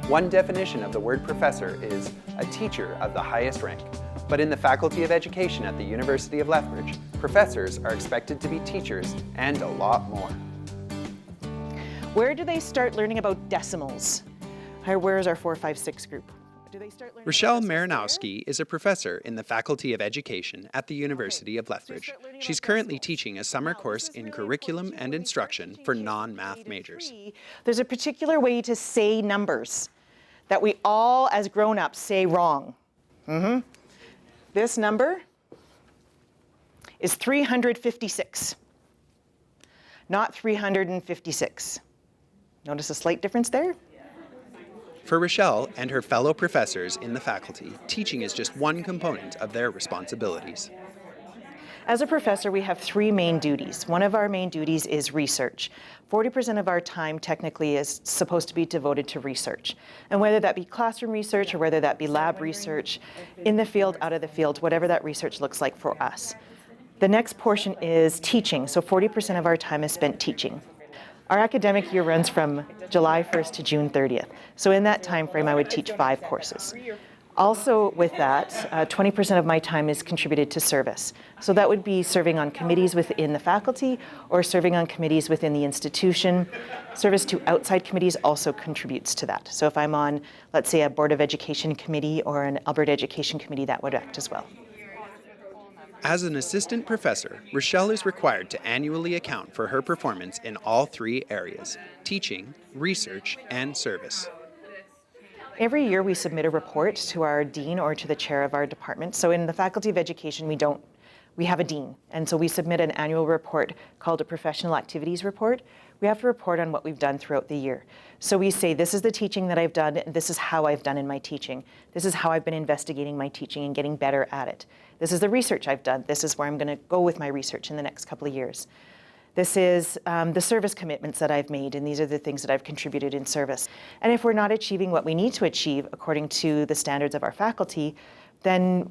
One definition of the word professor is a teacher of the highest rank. But in the Faculty of Education at the University of Lethbridge, professors are expected to be teachers and a lot more. Where do they start learning about decimals? Where is our 4, 5, 6 group? Richelle Marynowski is a professor in the Faculty of Education at the University of Lethbridge. She's currently teaching a summer course in curriculum and instruction for non-math majors. There's a particular way to say numbers that we all, as grown-ups, say wrong. This number is 356, not 356. Notice a slight difference there? For Richelle and her fellow professors in the faculty, teaching is just one component of their responsibilities. As a professor, we have 3 main duties. One of our main duties is research. 40% of our time technically is supposed to be devoted to research. And whether that be classroom research or whether that be lab research, in the field, out of the field, whatever that research looks like for us. The next portion is teaching. So 40% of our time is spent teaching. Our academic year runs from July 1st to June 30th. So in that time frame, I would teach 5 courses. Also with that, 20% of my time is contributed to service. So that would be serving on committees within the faculty or serving on committees within the institution. Service to outside committees also contributes to that. So if I'm on, let's say, a Board of Education committee or an Alberta Education committee, that would act as well. As an assistant professor, Richelle is required to annually account for her performance in all 3 areas: teaching, research, and service. Every year we submit a report to our dean or to the chair of our department. So in the Faculty of Education, we have a dean. And so we submit an annual report called a professional activities report. We have to report on what we've done throughout the year. So we say, this is the teaching that I've done, and this is how I've done in my teaching. This is how I've been investigating my teaching and getting better at it. This is the research I've done. This is where I'm going to go with my research in the next couple of years. This is the service commitments that I've made, and these are the things that I've contributed in service. And if we're not achieving what we need to achieve according to the standards of our faculty, then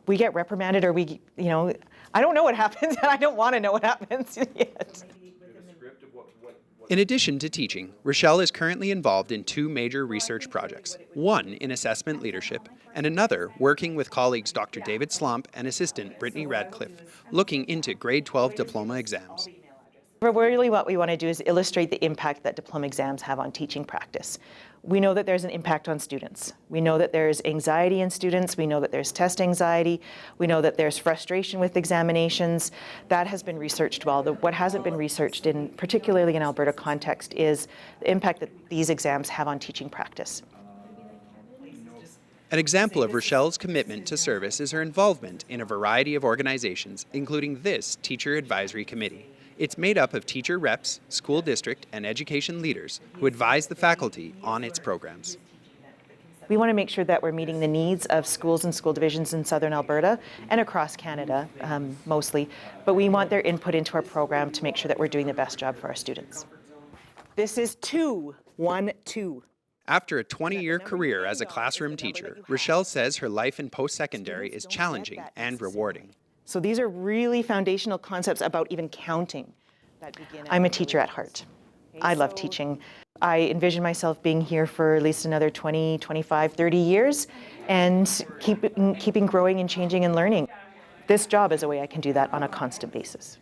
we get reprimanded, or I don't know what happens, and I don't want to know what happens yet. In addition to teaching, Richelle is currently involved in 2 major research projects, one in assessment leadership, and another working with colleagues Dr. David Slomp and assistant Brittany Radcliffe, looking into grade 12 diploma exams. Really what we want to do is illustrate the impact that diploma exams have on teaching practice. We know that there's an impact on students. We know that there's anxiety in students. We know that there's test anxiety. We know that there's frustration with examinations. That has been researched well. What hasn't been researched, particularly in Alberta context, is the impact that these exams have on teaching practice. An example of Richelle's commitment to service is her involvement in a variety of organizations, including this Teacher Advisory Committee. It's made up of teacher reps, school district, and education leaders who advise the faculty on its programs. We want to make sure that we're meeting the needs of schools and school divisions in Southern Alberta and across Canada, mostly, but we want their input into our program to make sure that we're doing the best job for our students. This is 2, 1, 2. After a 20-year career as a classroom teacher, Richelle says her life in post-secondary is challenging and rewarding. So these are really foundational concepts about even counting. I'm a teacher at heart. I love teaching. I envision myself being here for at least another 20, 25, 30 years and keeping growing and changing and learning. This job is a way I can do that on a constant basis.